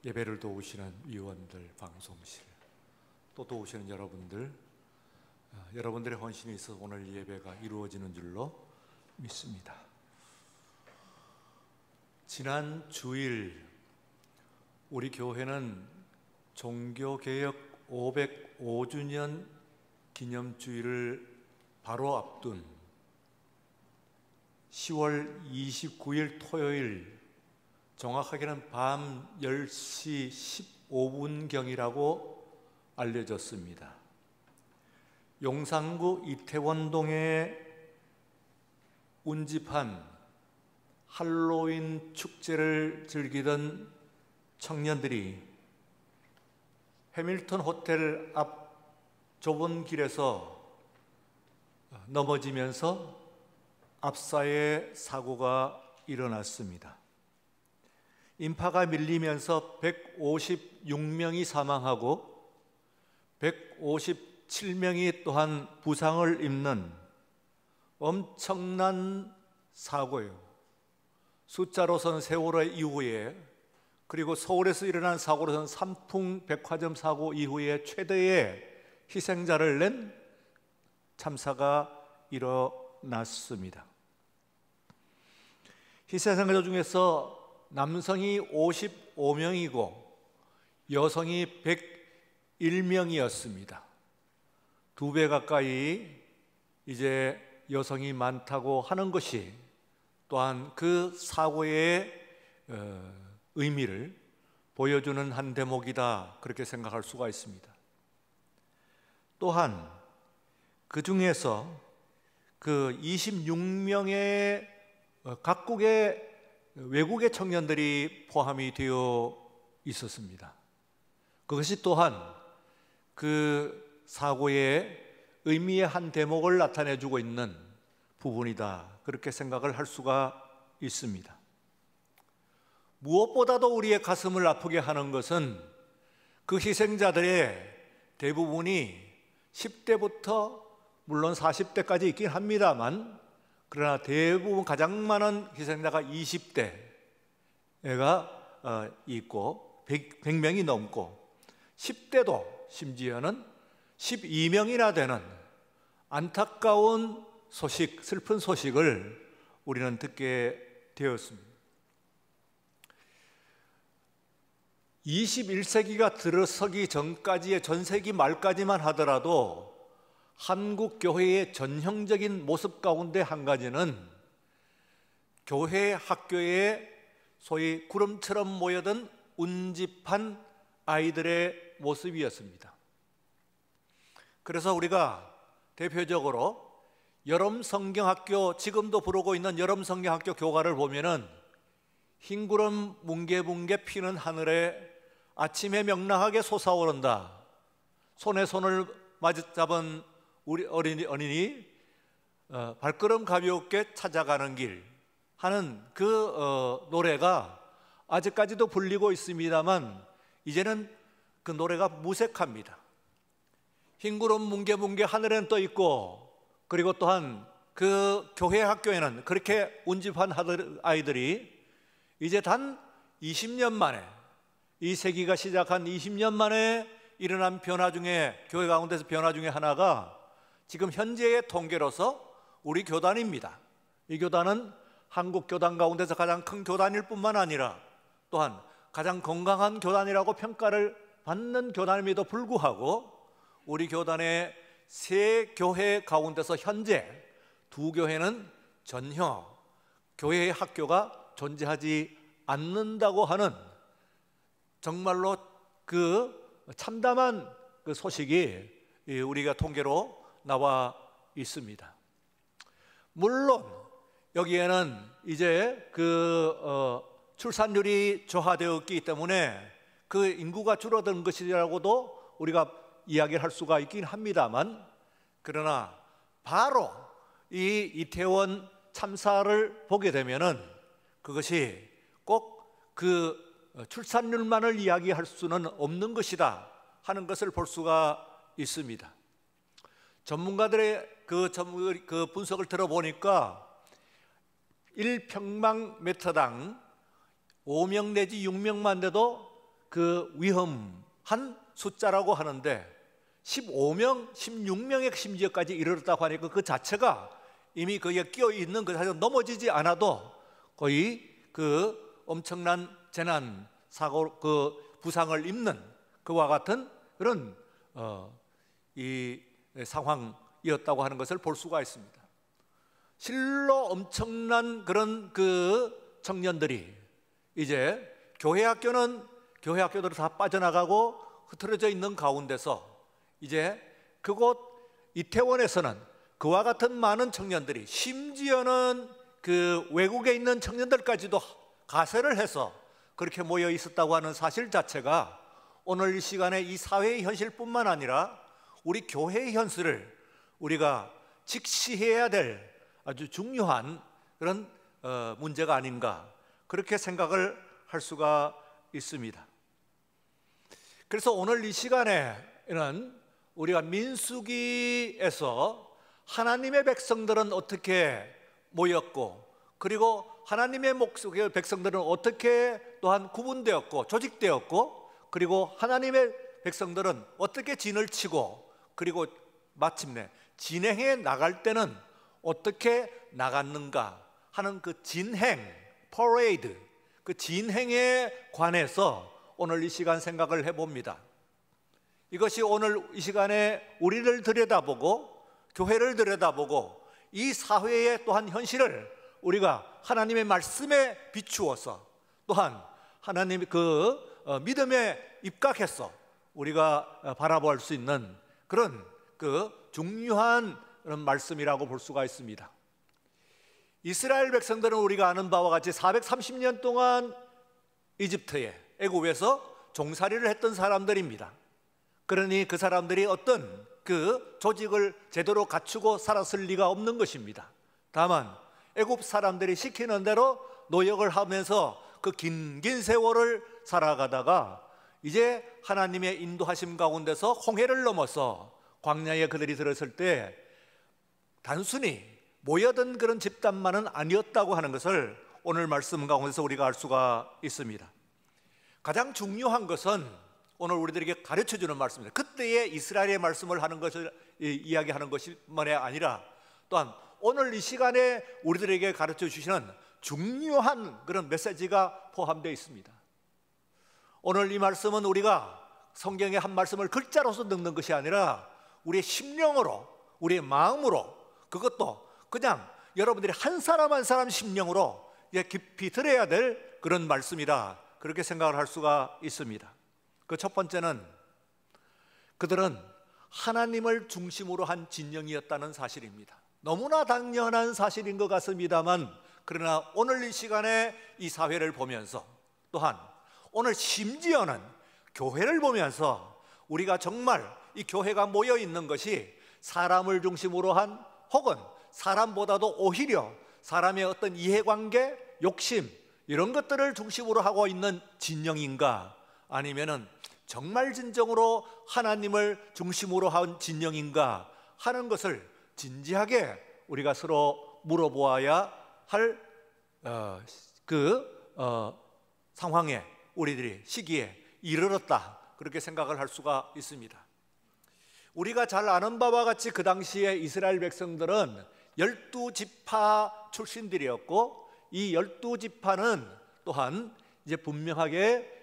예배를 도우시는 위원들, 방송실, 또 도우시는 여러분들, 여러분들의 헌신이 있어서 오늘 예배가 이루어지는 줄로 믿습니다. 지난 주일 우리 교회는 종교개혁 505주년 기념주일을 바로 앞둔 10월 29일 토요일, 정확하게는 밤 10시 15분경이라고 알려졌습니다. 용산구 이태원동에 운집한 할로윈 축제를 즐기던 청년들이 해밀턴 호텔 앞 좁은 길에서 넘어지면서 압사의 사고가 일어났습니다. 인파가 밀리면서 156명이 사망하고 157명이 또한 부상을 입는 엄청난 사고예요. 숫자로서는 세월호 이후에, 그리고 서울에서 일어난 사고로서는 삼풍 백화점 사고 이후에 최대의 희생자를 낸 참사가 일어났습니다. 희생자들 중에서 남성이 55명이고 여성이 101명이었습니다. 2배 가까이 이제 여성이 많다고 하는 것이 또한 그 사고의 의미를 보여주는 한 대목이다, 그렇게 생각할 수가 있습니다. 또한 그 중에서 그 26명의 각국의 외국의 청년들이 포함이 되어 있었습니다. 그것이 또한 그 사고의 의미의 한 대목을 나타내주고 있는 부분이다, 그렇게 생각을 할 수가 있습니다. 무엇보다도 우리의 가슴을 아프게 하는 것은 그 희생자들의 대부분이 10대부터 물론 40대까지 있긴 합니다만, 그러나 대부분 가장 많은 희생자가 20대가 있고 100명이 넘고 10대도 심지어는 12명이나 되는 안타까운 소식, 슬픈 소식을 우리는 듣게 되었습니다. 21세기가 들어서기 전까지의 전세기 말까지만 하더라도 한국 교회의 전형적인 모습 가운데 한 가지는 교회 학교에 소위 구름처럼 모여든 운집한 아이들의 모습이었습니다. 그래서 우리가 대표적으로 여름성경학교, 지금도 부르고 있는 여름성경학교 교과를 보면은 흰구름 뭉게뭉게 피는 하늘에 아침에 명랑하게 솟아오른다, 손에 손을 맞잡은 우리 어린이 발걸음 가볍게 찾아가는 길 하는 그 노래가 아직까지도 불리고 있습니다만, 이제는 그 노래가 무색합니다. 흰구름 뭉게뭉게 하늘엔 떠 있고, 그리고 또한 그 교회 학교에는 그렇게 운집한 아이들이 이제 단 20년 만에, 이 세기가 시작한 20년 만에 일어난 변화 중에, 교회 가운데서 변화 중에 하나가 지금 현재의 통계로서 우리 교단입니다. 이 교단은 한국 교단 가운데서 가장 큰 교단일 뿐만 아니라 또한 가장 건강한 교단이라고 평가를 받는 교단임에도 불구하고, 우리 교단의 3교회 가운데서 현재 2교회는 전혀 교회의 학교가 존재하지 않는다고 하는 정말로 그 참담한 그 소식이 우리가 통계로 나와 있습니다. 물론 여기에는 이제 출산율이 저하되었기 때문에 그 인구가 줄어든 것이라고도 우리가 이야기를 할 수가 있긴 합니다만, 그러나 바로 이 이태원 참사를 보게 되면은 그것이 꼭 그 출산율만을 이야기할 수는 없는 것이다 하는 것을 볼 수가 있습니다. 전문가들의 그 분석을 들어보니까 1평방미터당 5명 내지 6명만 돼도 그 위험한 숫자라고 하는데 15명, 16명에 심지어까지 이르렀다고 하니까 그 자체가 이미 거기에 끼어 있는 그 사실 넘어지지 않아도 거의 그 엄청난 재난 사고 그 부상을 입는 그와 같은 그런 이 상황이었다고 하는 것을 볼 수가 있습니다. 실로 엄청난 그런 그 청년들이 이제 교회 학교들은 다 빠져나가고 흐트러져 있는 가운데서 이제 그곳 이태원에서는 그와 같은 많은 청년들이 심지어는 그 외국에 있는 청년들까지도 가세를 해서 그렇게 모여 있었다고 하는 사실 자체가 오늘 이 시간에 이 사회의 현실뿐만 아니라 우리 교회의 현실을 우리가 직시해야 될 아주 중요한 그런 문제가 아닌가 그렇게 생각을 할 수가 있습니다. 그래서 오늘 이 시간에는 우리가 민수기에서 하나님의 백성들은 어떻게 모였고 그리고 하나님의 백성들은 어떻게 또한 구분되었고 조직되었고 그리고 하나님의 백성들은 어떻게 진을 치고 그리고 마침내 진행해 나갈 때는 어떻게 나갔는가 하는 그 진행, 퍼레이드, 그 진행에 관해서 오늘 이 시간 생각을 해봅니다. 이것이 오늘 이 시간에 우리를 들여다보고 교회를 들여다보고 이 사회의 또한 현실을 우리가 하나님의 말씀에 비추어서 또한 하나님의 그 믿음에 입각해서 우리가 바라볼 수 있는 그런 그 중요한 그런 말씀이라고 볼 수가 있습니다. 이스라엘 백성들은 우리가 아는 바와 같이 430년 동안 이집트에 애굽에서 종살이를 했던 사람들입니다. 그러니 그 사람들이 어떤 그 조직을 제대로 갖추고 살았을 리가 없는 것입니다. 다만 애굽 사람들이 시키는 대로 노역을 하면서 그 긴 세월을 살아가다가 이제 하나님의 인도하심 가운데서 홍해를 넘어서 광야에 그들이 들었을 때 단순히 모여든 그런 집단만은 아니었다고 하는 것을 오늘 말씀 가운데서 우리가 알 수가 있습니다. 가장 중요한 것은 오늘 우리들에게 가르쳐주는 말씀입니다. 그때의 이스라엘의 말씀을 하는 것을 이야기하는 것만이 아니라 또한 오늘 이 시간에 우리들에게 가르쳐 주시는 중요한 그런 메시지가 포함되어 있습니다. 오늘 이 말씀은 우리가 성경의 한 말씀을 글자로서 읽는 것이 아니라 우리의 심령으로, 우리의 마음으로, 그것도 그냥 여러분들이 한 사람 한 사람 심령으로 깊이 들어야 될 그런 말씀이다, 그렇게 생각을 할 수가 있습니다. 그 첫 번째는 그들은 하나님을 중심으로 한 진영이었다는 사실입니다. 너무나 당연한 사실인 것 같습니다만, 그러나 오늘 이 시간에 이 사회를 보면서 또한 오늘 심지어는 교회를 보면서 우리가 정말 이 교회가 모여 있는 것이 사람을 중심으로 한, 혹은 사람보다도 오히려 사람의 어떤 이해관계, 욕심 이런 것들을 중심으로 하고 있는 진영인가, 아니면은 정말 진정으로 하나님을 중심으로 한 진영인가 하는 것을 진지하게 우리가 서로 물어보아야 할 상황에 우리들이 시기에 이르렀다, 그렇게 생각을 할 수가 있습니다. 우리가 잘 아는 바와 같이 그 당시에 이스라엘 백성들은 12지파 출신들이었고, 이 12지파는 또한 이제 분명하게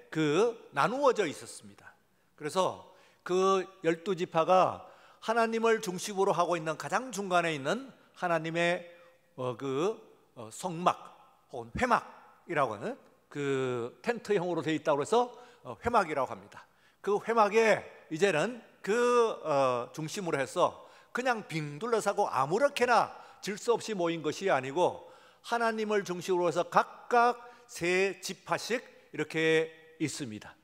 나누어져 있었습니다. 그래서 그 12지파가 하나님을 중심으로 하고 있는 가장 중간에 있는 하나님의 성막 혹은 회막이라고 하는 그 텐트형으로 되어 있다고 해서 회막이라고 합니다. 그 회막에 이제는 중심으로 해서 그냥 빙 둘러싸고 아무렇게나 질서 없이 모인 것이 아니고 하나님을 중심으로 해서 각각 세 지파씩 이렇게 있습니다.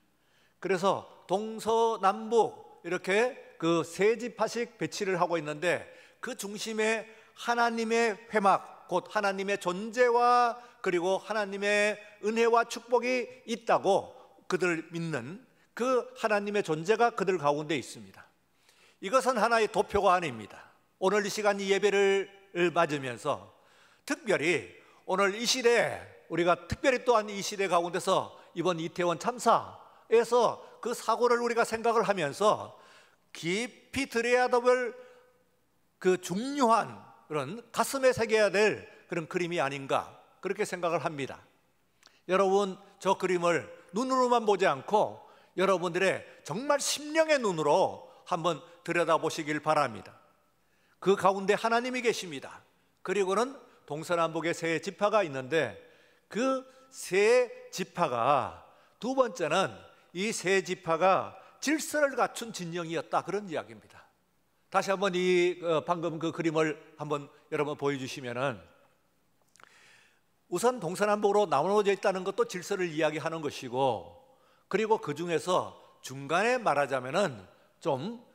그래서 동서남북 이렇게 그 세 지파씩 배치를 하고 있는데, 그 중심에 하나님의 회막, 곧 하나님의 존재와 그리고 하나님의 은혜와 축복이 있다고 그들 믿는 그 하나님의 존재가 그들 가운데 있습니다. 이것은 하나의 도표가 아닙니다. 오늘 이 시간 이 예배를 맞으면서 특별히 오늘 이 시대에 우리가 특별히 또한 이 시대 가운데서 이번 이태원 참사에 지파에서 그 사고를 우리가 생각을 하면서 깊이 들여야 될 그 중요한 그런 가슴에 새겨야 될 그런 그림이 아닌가, 그렇게 생각을 합니다. 여러분, 저 그림을 눈으로만 보지 않고 여러분들의 정말 심령의 눈으로 한번 들여다보시길 바랍니다. 그 가운데 하나님이 계십니다. 그리고는 동서남북의 세 지파가 있는데 그 세 지파가, 두 번째는 이 세 지파가 질서를 갖춘 진영이었다, 그런 이야기입니다. 다시 한번 방금 그 그림을 한번 여러분 보여주시면은, 우선 동서남북으로 나눠져 있다는 것도 질서를 이야기하는 것이고, 그리고 그 중에서 중간에 말하자면은 좀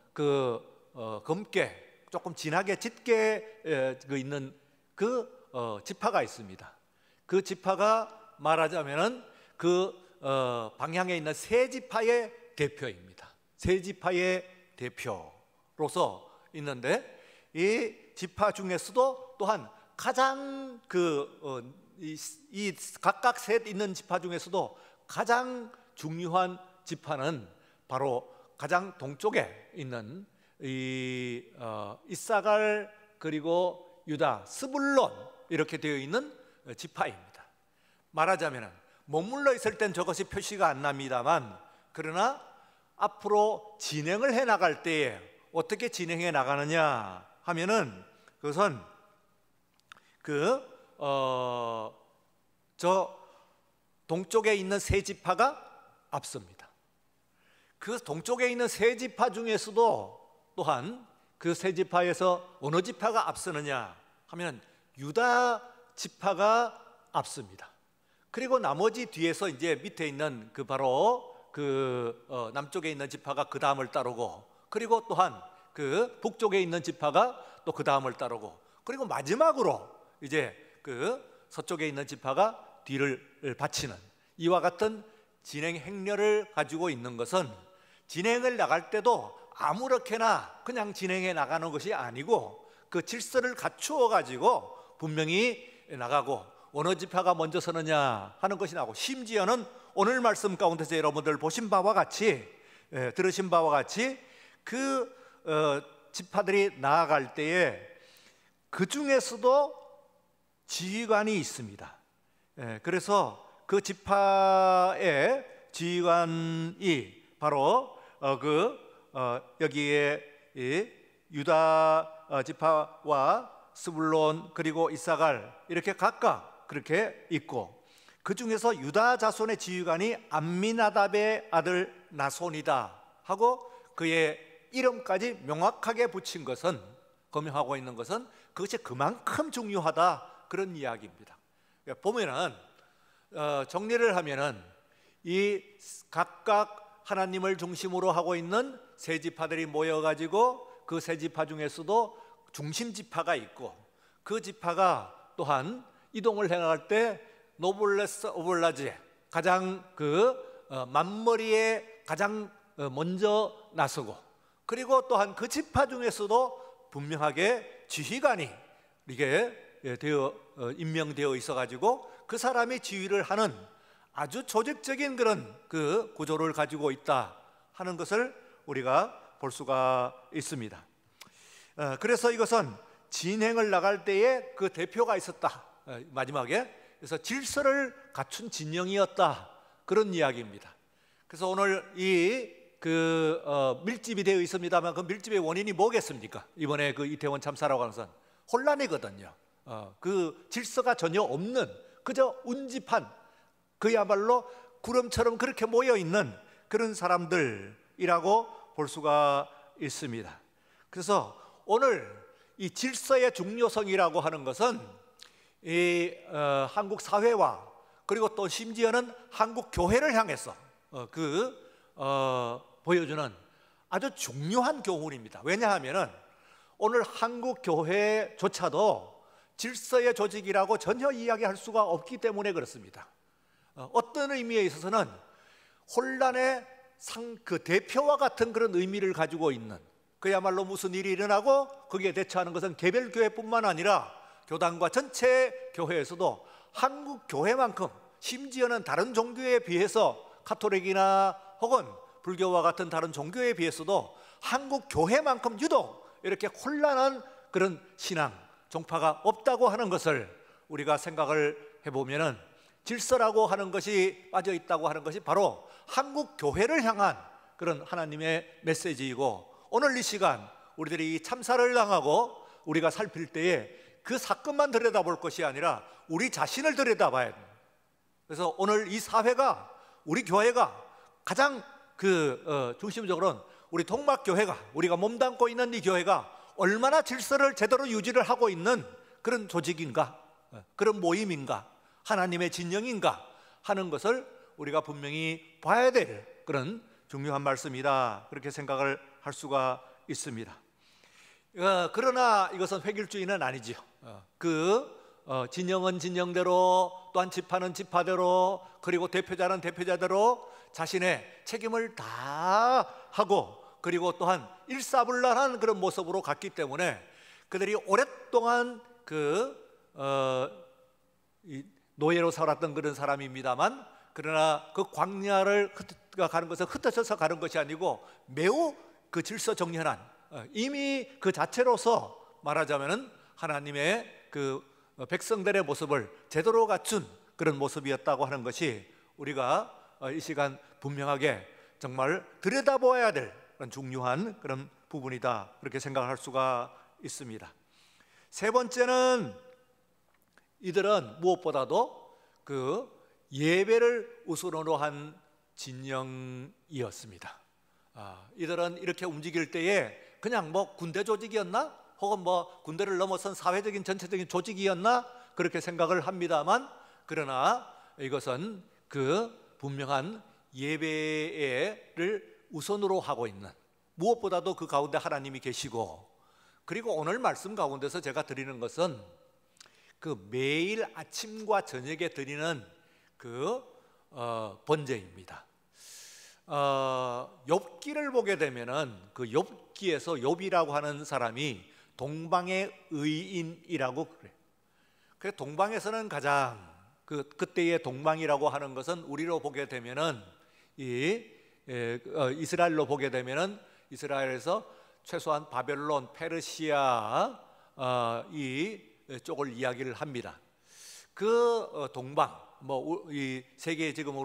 검게, 조금 진하게 짙게 있는 지파가 있습니다. 그 지파가 말하자면은 방향에 있는 세 지파의 대표입니다. 세 지파의 대표로서 있는데, 이 지파 중에서도 또한 가장 이 각각 셋 있는 지파 중에서도 가장 중요한 지파는 바로 가장 동쪽에 있는 이사갈, 그리고 유다, 스불론, 이렇게 되어 있는 지파입니다. 말하자면 머물러 있을 땐 저것이 표시가 안 납니다만, 그러나 앞으로 진행을 해 나갈 때에 어떻게 진행해 나가느냐 하면은, 그것은 저 동쪽에 있는 세 지파가 앞섭니다. 그 동쪽에 있는 세 지파 중에서도 또한 그 세 지파에서 어느 지파가 앞서느냐 하면 유다 지파가 앞섭니다. 그리고 나머지 뒤에서 이제 밑에 있는 남쪽에 있는 지파가 그 다음을 따르고, 그리고 또한 그 북쪽에 있는 지파가 또 그 다음을 따르고, 그리고 마지막으로 이제 서쪽에 있는 지파가 뒤를 바치는, 이와 같은 진행 행렬을 가지고 있는 것은, 진행을 나갈 때도 아무렇게나 그냥 진행해 나가는 것이 아니고 그 질서를 갖추어 가지고 분명히 나가고, 어느 지파가 먼저 서느냐 하는 것이 나오고, 심지어는 오늘 말씀 가운데서 여러분들 보신 바와 같이, 들으신 바와 같이 지파들이 나아갈 때에 그 중에서도 지휘관이 있습니다. 그래서 그 지파의 지휘관이 바로 여기에 유다 지파와 스불론, 그리고 이사갈, 이렇게 각각 그렇게 있고, 그 중에서 유다 자손의 지휘관이 암미나답의 아들 나손이다 하고 그의 이름까지 명확하게 붙인 것은, 거명하고 있는 것은 그것이 그만큼 중요하다, 그런 이야기입니다. 보면은 정리를 하면은 이 각각 하나님을 중심으로 하고 있는 세 지파들이 모여가지고 그 세 지파 중에서도 중심 지파가 있고, 그 지파가 또한 이동을 해나갈 때 노블레스 오블라지에 가장 만머리에 가장 먼저 나서고, 그리고 또한 그 지파 중에서도 분명하게 지휘관이 이게 임명되어 있어가지고 그 사람이 지휘를 하는 아주 조직적인 그런 구조를 가지고 있다 하는 것을 우리가 볼 수가 있습니다. 그래서 이것은 진행을 나갈 때에 그 대표가 있었다, 마지막에. 그래서 질서를 갖춘 진영이었다, 그런 이야기입니다. 그래서 오늘 밀집이 되어 있습니다만, 그 밀집의 원인이 뭐겠습니까? 이번에 이태원 참사라고 하는 것은 혼란이거든요. 그 질서가 전혀 없는, 그저 운집한, 그야말로 구름처럼 그렇게 모여 있는 그런 사람들이라고 볼 수가 있습니다. 그래서 오늘 이 질서의 중요성이라고 하는 것은 한국 사회와, 그리고 또 심지어는 한국 교회를 향해서 보여주는 아주 중요한 교훈입니다. 왜냐하면은 오늘 한국 교회조차도 질서의 조직이라고 전혀 이야기할 수가 없기 때문에 그렇습니다. 어떤 의미에 있어서는 혼란의 대표와 같은 그런 의미를 가지고 있는, 그야말로 무슨 일이 일어나고 거기에 대처하는 것은 개별 교회뿐만 아니라 교단과 전체 교회에서도 한국 교회만큼, 심지어는 다른 종교에 비해서 카톨릭이나 혹은 불교와 같은 다른 종교에 비해서도 한국 교회만큼 유독 이렇게 혼란한 그런 신앙, 종파가 없다고 하는 것을 우리가 생각을 해보면은, 질서라고 하는 것이 빠져 있다고 하는 것이 바로 한국 교회를 향한 그런 하나님의 메시지이고, 오늘 이 시간 우리들이 이 참사를 당하고 우리가 살필 때에 그 사건만 들여다볼 것이 아니라 우리 자신을 들여다봐야 됩니다. 그래서 오늘 이 사회가, 우리 교회가 가장 중심적으로는 우리 동막교회가, 우리가 몸담고 있는 이 교회가 얼마나 질서를 제대로 유지를 하고 있는 그런 조직인가, 그런 모임인가, 하나님의 진영인가 하는 것을 우리가 분명히 봐야 될 그런 중요한 말씀이다, 그렇게 생각을 할 수가 있습니다. 그러나 이것은 획일주의는 아니지요. 진영은 진영대로, 또한 지파는 지파대로, 그리고 대표자는 대표자대로 자신의 책임을 다 하고, 그리고 또한 일사불란한 그런 모습으로 갔기 때문에 그들이 오랫동안 노예로 살았던 그런 사람입니다만, 그러나 그 광야를 가는 것은 흩어져서 가는 것이 아니고 매우 그 질서 정연한, 이미 그 자체로서 말하자면은 하나님의 그 백성들의 모습을 제대로 갖춘 그런 모습이었다고 하는 것이 우리가 이 시간 분명하게 정말 들여다보아야 될 그런 중요한 그런 부분이다, 그렇게 생각할 수가 있습니다. 세 번째는, 이들은 무엇보다도 그 예배를 우선으로 한 진영이었습니다. 이들은 이렇게 움직일 때에 그냥 군대 조직이었나? 혹은 군대를 넘어선 사회적인 전체적인 조직이었나? 그렇게 생각을 합니다만, 그러나 이것은 그 분명한 예배를 우선으로 하고 있는, 무엇보다도 그 가운데 하나님이 계시고, 그리고 오늘 말씀 가운데서 제가 드리는 것은 그 매일 아침과 저녁에 드리는 그 번제입니다. 욥기를 보게 되면은 그 욥기에서 욥이라고 하는 사람이 동방의 의인이라고 그래요. 그래서 동방에서는 가장 그때의 동방이라고 하는 것은 우리로 보게 되면은 이스라엘로 보게 되면은 이스라엘에서 최소한 바벨론, 페르시아 이 쪽을 이야기를 합니다. 그 동방, 이 세계에 지금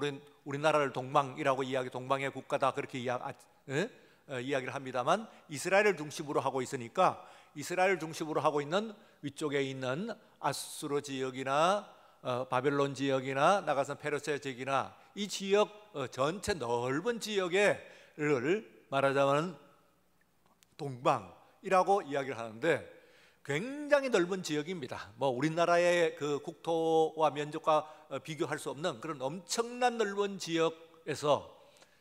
우리나라를 동방이라고 동방의 국가다, 그렇게 이야기를 합니다만, 이스라엘을 중심으로 하고 있으니까 이스라엘을 중심으로 하고 있는 위쪽에 있는 아수르 지역이나 바벨론 지역이나 나가서 페르시아 지역이나 이 지역 전체 넓은 지역을 말하자면 동방이라고 이야기를 하는데, 굉장히 넓은 지역입니다. 우리나라의 그 국토와 면적과 비교할 수 없는 그런 엄청난 넓은 지역에서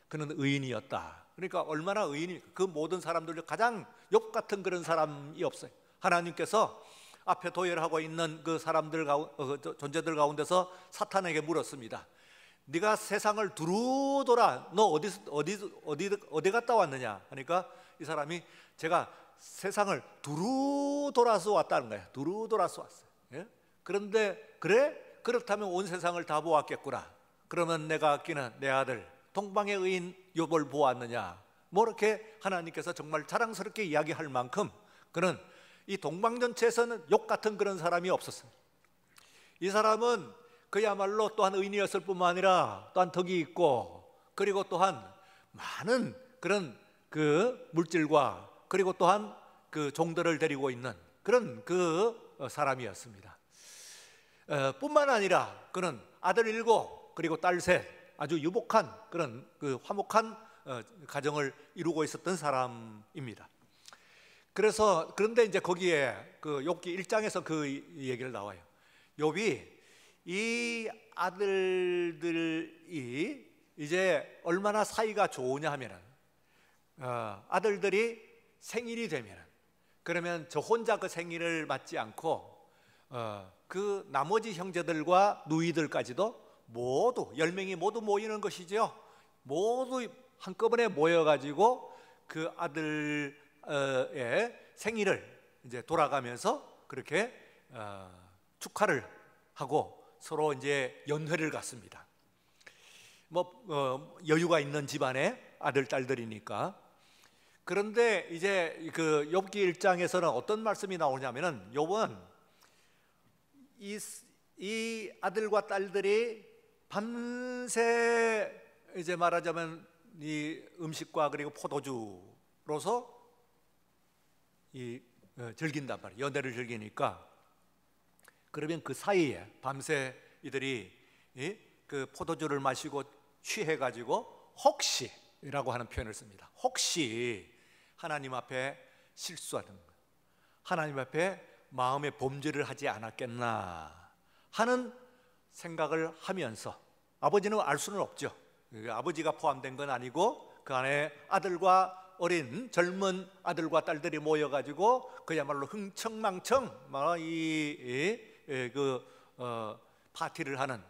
그는 의인이었다. 그러니까 얼마나 의인이, 그 모든 사람들 중 가장 욥 같은 그런 사람이 없어요. 하나님께서 앞에 도열하고 있는 그 사람들 존재들 가운데서 사탄에게 물었습니다. 네가 세상을 두루 돌아, 너 어디 갔다 왔느냐 하니까 이 사람이 제가 세상을 두루 돌아서 왔다는 거예요. 두루 돌아서 왔어요. 예? 그런데 그렇다면 온 세상을 다 보았겠구나. 그러면 내가 아끼는 내 아들 동방의 의인 욥을 보았느냐? 이렇게 하나님께서 정말 자랑스럽게 이야기할 만큼 그는 이 동방 전체에서는 욥 같은 그런 사람이 없었어요. 이 사람은 그야말로 또한 의인이었을 뿐만 아니라 또한 덕이 있고, 그리고 또한 많은 그런 그 물질과, 그리고 또한 그 종들을 데리고 있는 그런 그 사람이었습니다. 뿐만 아니라 그는 아들 7, 그리고 딸 3, 아주 유복한 그런 그 화목한 가정을 이루고 있었던 사람입니다. 그런데 이제 거기에 그 욥기 1장에서 그 얘기를 나와요. 욥이 이 아들들이 이제 얼마나 사이가 좋으냐 하면은, 아들들이 생일이 되면은, 그러면 저 혼자 그 생일을 맞지 않고 그 나머지 형제들과 누이들까지도 모두 10명이 모두 모이는 것이죠. 모두 한꺼번에 모여가지고 그 아들의 생일을 이제 돌아가면서 그렇게 축하를 하고 서로 이제 연회를 갖습니다. 여유가 있는 집안의 아들 딸들이니까. 그런데 이제 그 욥기 1장에서는 어떤 말씀이 나오냐면은, 욥은 이 아들과 딸들이 밤새 이제 말하자면 이 음식과 그리고 포도주로서 즐긴단 말이에요. 연애를 즐기니까. 그러면 그 사이에 밤새 이들이 그 포도주를 마시고 취해가지고 혹시라고 하는 표현을 씁니다. 혹시 하나님 앞에 실수하는 것, 하나님 앞에 마음의 범죄를 하지 않았겠나 하는 생각을 하면서, 아버지는 알 수는 없죠. 아버지가 포함된 건 아니고 그 안에 아들과 어린 젊은 아들과 딸들이 모여가지고 그야말로 흥청망청 파티를 하는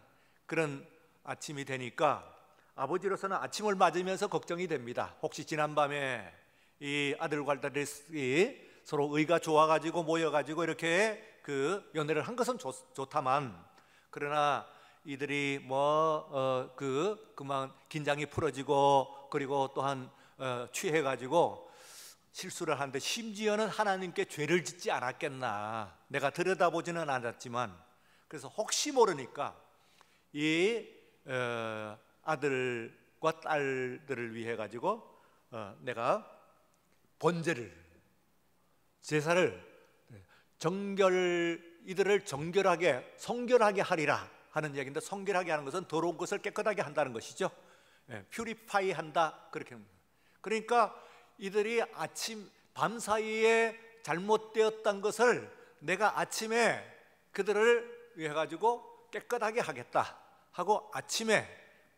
그런 아침이 되니까, 아버지로서는 아침을 맞으면서 걱정이 됩니다. 혹시 지난밤에 이 아들과 딸이 서로 의가 좋아가지고 모여가지고 이렇게 그 연애를 한 것은 좋다만, 그러나 이들이 그만 긴장이 풀어지고 그리고 또한 취해가지고 실수를 하는데, 심지어는 하나님께 죄를 짓지 않았겠나, 내가 들여다보지는 않았지만, 그래서 혹시 모르니까 이 아들과 딸들을 위해 가지고 내가 번제를, 제사를 이들을 정결하게 성결하게 하리라 하는 얘기인데, 성결하게 하는 것은 더러운 것을 깨끗하게 한다는 것이죠. 퓨리파이 한다, 그렇게. 그러니까 이들이 밤 사이에 잘못되었던 것을 내가 아침에 그들을 위해 가지고 깨끗하게 하겠다 하고 아침에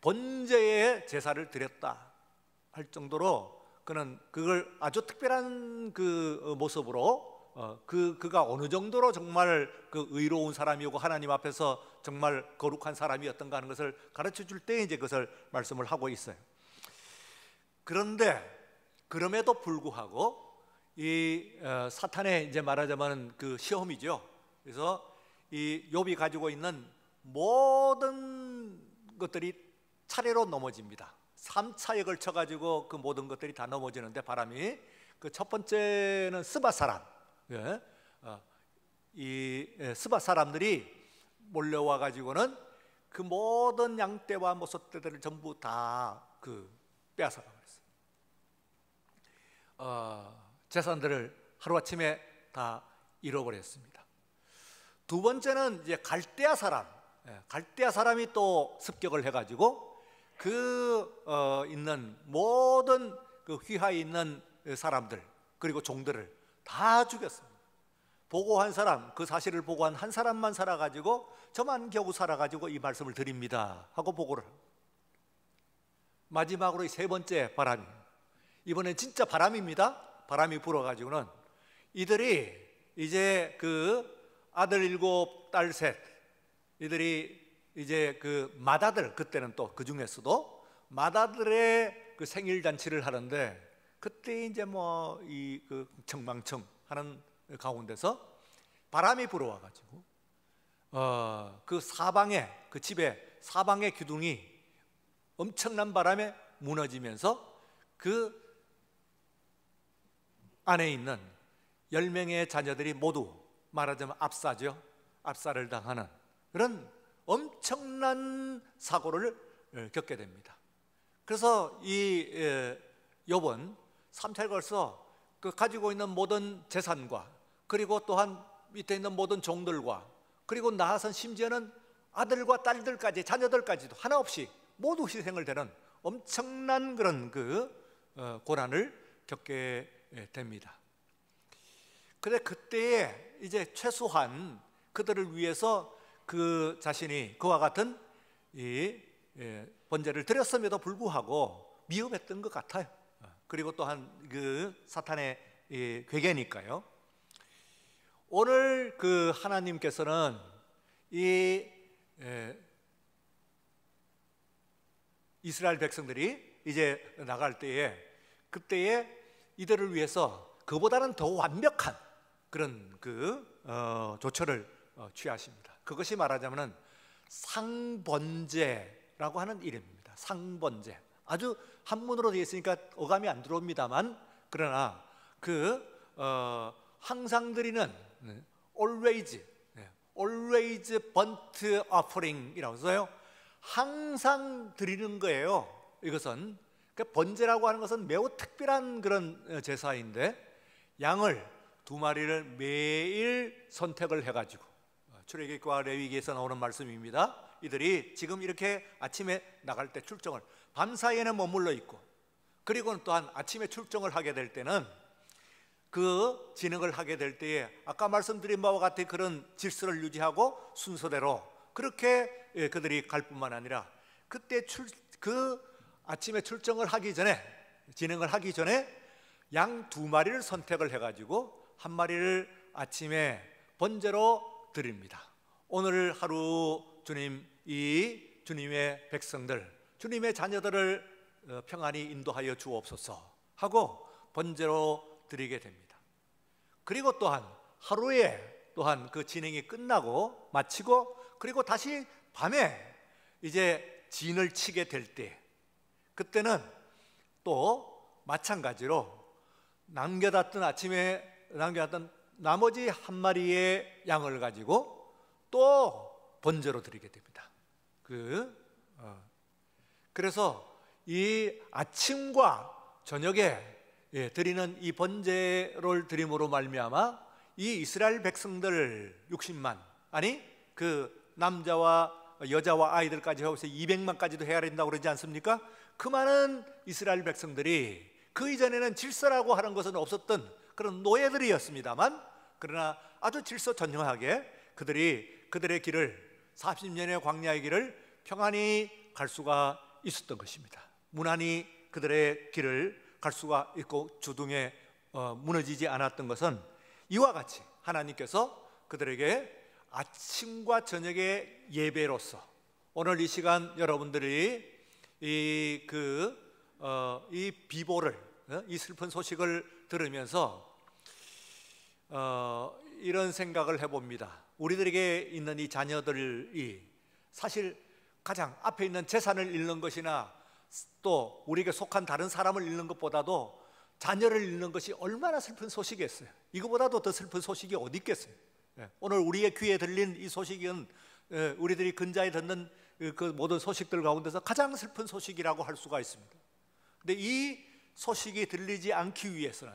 번제의 제사를 드렸다 할 정도로, 그는 그걸 아주 특별한 그 모습으로 그가 어느 정도로 정말 그 의로운 사람이고 하나님 앞에서 정말 거룩한 사람이었던가 하는 것을 가르쳐 줄 때 이제 그것을 말씀을 하고 있어요. 그런데 그럼에도 불구하고 이 사탄의 이제 말하자면 그 시험이죠. 그래서 이 욥이 가지고 있는 모든 것들이 차례로 넘어집니다. 3차에 걸쳐 가지고 그 모든 것들이 다 넘어지는데, 바람이 그 첫 번째는 스바 사람, 이 스바 사람들이 몰려와 가지고는 그 모든 양떼와 모소떼들을 전부 다 그 빼앗아가 버렸어요. 재산들을 하루아침에 다 잃어버렸습니다. 두 번째는 이제 갈대아 사람이 또 습격을 해가지고 있는 모든 그 휘하에 있는 사람들 그리고 종들을 다 죽였습니다. 보고한 사람, 그 사실을 보고한 한 사람만 살아가지고, 저만 겨우 살아가지고 이 말씀을 드립니다 하고 보고를 합니다. 마지막으로 이 세 번째 바람이, 이번엔 진짜 바람입니다. 바람이 불어가지고는 이들이 이제 그 아들 7, 딸 3, 이들이 이제 그 맏아들, 그때는 또 그 중에서도 맏아들의 그 생일 잔치를 하는데, 그때 이제 그 청망청 하는 가운데서 바람이 불어와 가지고 그 사방에, 그 집에 사방의 기둥이 엄청난 바람에 무너지면서 그 안에 있는 10명의 자녀들이 모두 말하자면 압사를 당하는 그런 엄청난 사고를 겪게 됩니다. 그래서 이 욥은 3차에 걸쳐 그 가지고 있는 모든 재산과 그리고 또한 밑에 있는 모든 종들과 그리고 나아선 심지어는 아들과 딸들까지, 자녀들까지도 하나 없이 모두 희생을 되는 엄청난 그런 고난을 겪게 됩니다. 그런데 그때에 이제 최소한 그들을 위해서 그 자신이 그와 같은 이 번제를 드렸음에도 불구하고 미흡했던 것 같아요. 그리고 또한 그 사탄의 괴계니까요. 오늘 그 하나님께서는 이 이스라엘 백성들이 이제 나갈 때에, 그때에 이들을 위해서 그보다는 더 완벽한 그런 조처를 취하십니다. 그것이 말하자면 상번제라고 하는 일입니다. 상번제. 아주 한문으로 되어 있으니까 어감이 안 들어옵니다만, 그러나 항상 드리는 always burnt offering이라고 써요. 항상 드리는 거예요. 이것은 번제라고 하는 것은 매우 특별한 그런 제사인데, 양을 2마리를 매일 선택을 해가지고, 출애굽기와 레위기에서 나오는 말씀입니다. 이들이 지금 이렇게 아침에 나갈 때 출정을, 밤사이에는 머물러 있고, 그리고 또한 아침에 출정을 하게 될 때는 그 진행을 하게 될 때에 아까 말씀드린 바와 같은 그런 질서를 유지하고 순서대로 그렇게 그들이 갈 뿐만 아니라, 그때 그 아침에 출정을 하기 전에, 진행을 하기 전에 양 2마리를 선택을 해가지고 1마리를 아침에 번제로 드립니다. 오늘 하루 주님, 이 주님의 백성들, 주님의 자녀들을 평안히 인도하여 주옵소서 하고 번제로 드리게 됩니다. 그리고 또한 하루에 또한 그 진행이 끝나고 마치고, 그리고 다시 밤에 이제 진을 치게 될 때, 그때는 또 마찬가지로 아침에 남겨놨던 나머지 1마리의 양을 가지고 또 번제로 드리게 됩니다. 그래서 이 아침과 저녁에 드리는 이 번제를 드림으로 말미암아 이 이스라엘 백성들 60만, 아니 그 남자와 여자와 아이들까지 해서 200만까지도 해야 된다고 그러지 않습니까? 그 많은 이스라엘 백성들이 그 이전에는 질서라고 하는 것은 없었던 그런 노예들이었습니다만, 그러나 아주 질서전형하게 그들의 길을, 40년의 광야의 길을 평안히 갈 수가 있었던 것입니다. 무난히 그들의 길을 갈 수가 있고 주둥에 무너지지 않았던 것은 이와 같이 하나님께서 그들에게 아침과 저녁의 예배로서, 오늘 이 시간 여러분들이 이 비보를, 이 슬픈 소식을 들으면서 이런 생각을 해봅니다. 우리들에게 있는 이 자녀들이 사실 가장 앞에 있는 재산을 잃는 것이나 또 우리에게 속한 다른 사람을 잃는 것보다도 자녀를 잃는 것이 얼마나 슬픈 소식이겠어요. 이거보다도 더 슬픈 소식이 어디 있겠어요. 오늘 우리의 귀에 들린 이 소식은 우리들이 근자에 듣는 그 모든 소식들 가운데서 가장 슬픈 소식이라고 할 수가 있습니다. 근데 이 소식이 들리지 않기 위해서는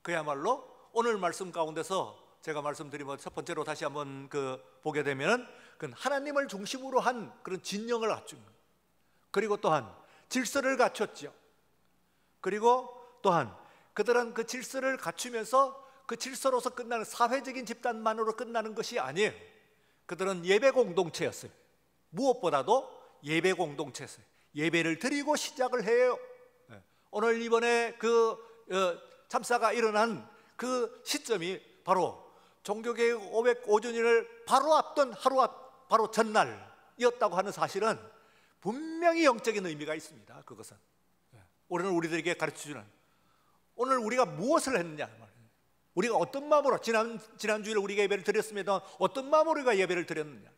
그야말로 오늘 말씀 가운데서 제가 말씀드리면 첫 번째로 다시 한번 보게 되면은 하나님을 중심으로 한 그런 진영을 갖춘 거예요. 그리고 또한 질서를 갖췄죠. 그리고 또한 그들은 그 질서를 갖추면서 그 질서로서 끝나는 사회적인 집단만으로 끝나는 것이 아니에요. 그들은 예배 공동체였어요. 무엇보다도 예배 공동체였어요. 예배를 드리고 시작을 해요. 오늘 이번에 참사가 일어난 그 시점이 바로 종교개혁 505주년을 바로 앞둔 바로 전날이었다고 하는 사실은 분명히 영적인 의미가 있습니다. 그것은 오늘 우리들에게 가르쳐주는, 오늘 우리가 무엇을 했느냐, 우리가 어떤 마음으로 지난주일 우리가 예배를 드렸습니다. 어떤 마음으로 우리가 예배를 드렸느냐,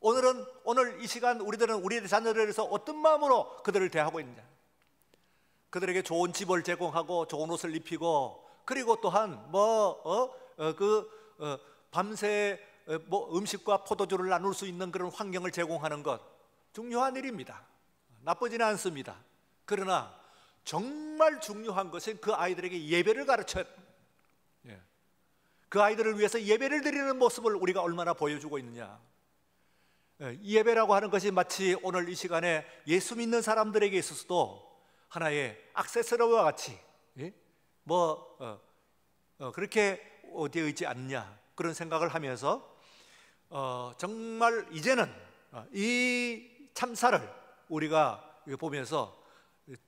오늘 이 시간 우리들은 우리의 자녀들에 대해서 어떤 마음으로 그들을 대하고 있느냐, 그들에게 좋은 집을 제공하고 좋은 옷을 입히고, 그리고 또한 밤새 음식과 포도주를 나눌 수 있는 그런 환경을 제공하는 것 중요한 일입니다. 나쁘지는 않습니다. 그러나 정말 중요한 것은 그 아이들에게 예배를 가르쳐야 합니다. 그 아이들을 위해서 예배를 드리는 모습을 우리가 얼마나 보여주고 있느냐. 이 예배라고 하는 것이 마치 오늘 이 시간에 예수 믿는 사람들에게 있어서도 하나의 액세서리와 같이 그렇게 되어 있지 않냐, 그런 생각을 하면서 정말 이제는 이 참사를 우리가 보면서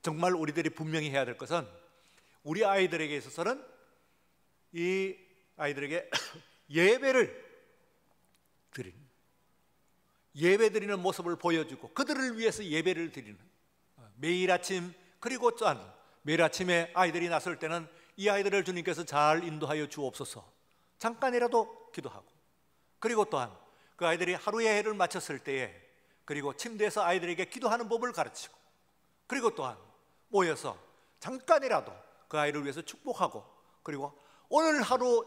정말 우리들이 분명히 해야 될 것은, 우리 아이들에게 있어서는 이 아이들에게 예배를 드리는, 예배 드리는 모습을 보여주고 그들을 위해서 예배를 드리는, 매일 아침, 그리고 또한 매일 아침에 아이들이 나설 때는 이 아이들을 주님께서 잘 인도하여 주옵소서 잠깐이라도 기도하고, 그리고 또한 그 아이들이 하루의 해를 마쳤을 때에 그리고 침대에서 아이들에게 기도하는 법을 가르치고, 그리고 또한 모여서 잠깐이라도 그 아이를 위해서 축복하고, 그리고 오늘 하루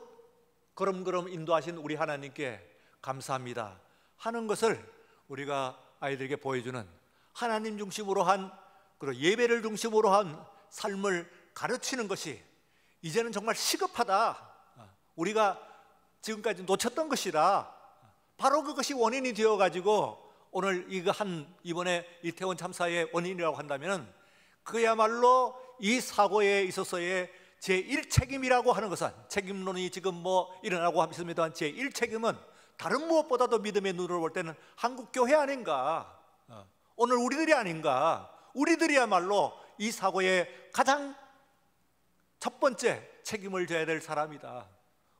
걸음걸음 인도하신 우리 하나님께 감사합니다 하는 것을 우리가 아이들에게 보여주는, 하나님 중심으로 한, 그리고 예배를 중심으로 한 삶을 가르치는 것이 이제는 정말 시급하다. 우리가 지금까지 놓쳤던 것이다. 바로 그것이 원인이 되어가지고 오늘 이번에 이태원 참사의 원인이라고 한다면, 그야말로 이 사고에 있어서의 제1책임이라고 하는 것은, 책임론이 지금 일어나고 있습니다만, 제1책임은 다른 무엇보다도 믿음의 눈으로 볼 때는 한국교회 아닌가, 오늘 우리들이 아닌가. 우리들이야말로 이 사고의 가장 첫 번째 책임을 져야 될 사람이다.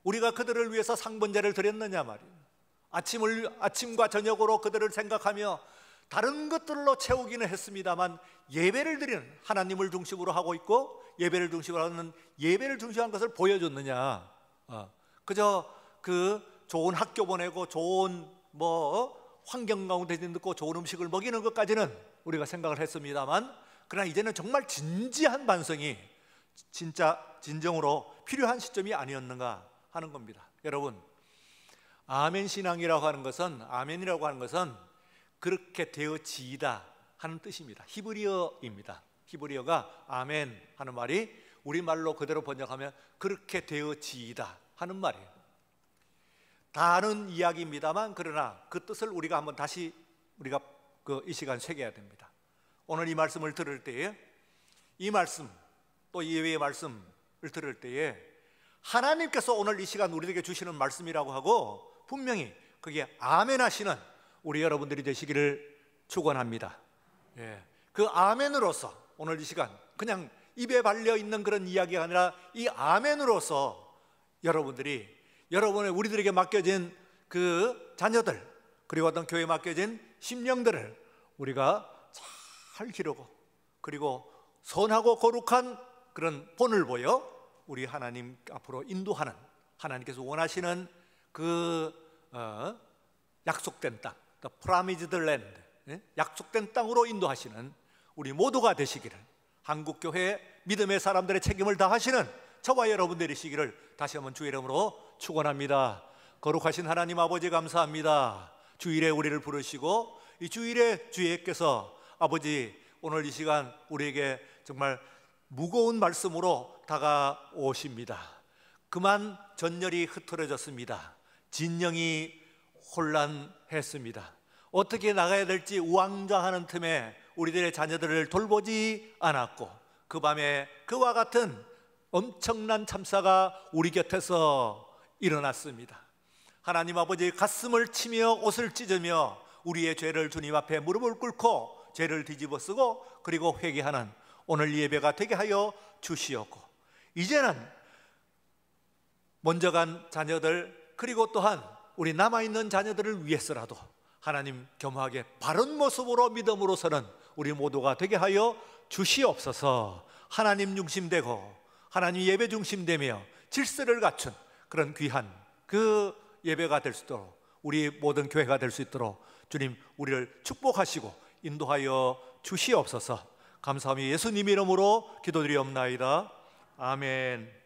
우리가 그들을 위해서 상번제를 드렸느냐 말이에요. 아침과 저녁으로 그들을 생각하며 다른 것들로 채우기는 했습니다만, 예배를 드리는, 하나님을 중심으로 하고 있고 예배를 중심으로 하는, 예배를 중심한 것을 보여줬느냐. 그저 그 좋은 학교 보내고 좋은 환경 가운데 있고 좋은 음식을 먹이는 것까지는 우리가 생각을 했습니다만, 그러나 이제는 정말 진지한 반성이 진짜 진정으로 필요한 시점이 아니었는가 하는 겁니다. 여러분, 아멘 신앙이라고 하는 것은, 아멘이라고 하는 것은 그렇게 되어지이다 하는 뜻입니다. 히브리어입니다. 히브리어가 아멘 하는 말이 우리말로 그대로 번역하면 그렇게 되어지이다 하는 말이에요. 다른 이야기입니다만, 그러나 그 뜻을 우리가 한번 다시 이 시간 새겨야 됩니다. 오늘 이 말씀을 들을 때에, 이 말씀 또 예외의 말씀을 들을 때에 하나님께서 오늘 이 시간 우리에게 주시는 말씀이라고 하고, 분명히 그게 아멘 하시는 우리 여러분들이 되시기를 축원합니다. 그 아멘으로서 오늘 이 시간 그냥 입에 발려 있는 그런 이야기가 아니라, 이 아멘으로서 우리들에게 맡겨진 그 자녀들, 그리고 어떤 교회에 맡겨진 심령들을 우리가 잘 기르고, 그리고 선하고 거룩한 그런 본을 보여 우리 하나님 앞으로 인도하는, 하나님께서 원하시는 그 약속된 땅, The Promised Land, 약속된 땅으로 인도하시는 우리 모두가 되시기를, 한국교회 믿음의 사람들의 책임을 다하시는 저와 여러분들이시기를 다시 한번 주의 이름으로 축원합니다. 거룩하신 하나님 아버지, 감사합니다. 주일에 우리를 부르시고 이 주일에 주께서 아버지 오늘 이 시간 우리에게 정말 무거운 말씀으로 다가오십니다. 그만 전열이 흐트러졌습니다. 진영이 혼란했습니다. 어떻게 나가야 될지 우왕좌하는 틈에 우리들의 자녀들을 돌보지 않았고, 그 밤에 그와 같은 엄청난 참사가 우리 곁에서 일어났습니다. 하나님 아버지, 가슴을 치며 옷을 찢으며 우리의 죄를 주님 앞에 무릎을 꿇고 죄를 뒤집어 쓰고 그리고 회개하는 오늘 예배가 되게 하여 주시옵고, 이제는 먼저 간 자녀들, 그리고 또한 우리 남아있는 자녀들을 위해서라도 하나님 겸허하게 바른 모습으로 믿음으로 서는 우리 모두가 되게 하여 주시옵소서. 하나님 중심되고 하나님 예배 중심되며 질서를 갖춘 그런 귀한 그 예배가 될 수 있도록, 우리 모든 교회가 될 수 있도록 주님 우리를 축복하시고 인도하여 주시옵소서. 감사하며 예수님 이름으로 기도드리옵나이다. 아멘.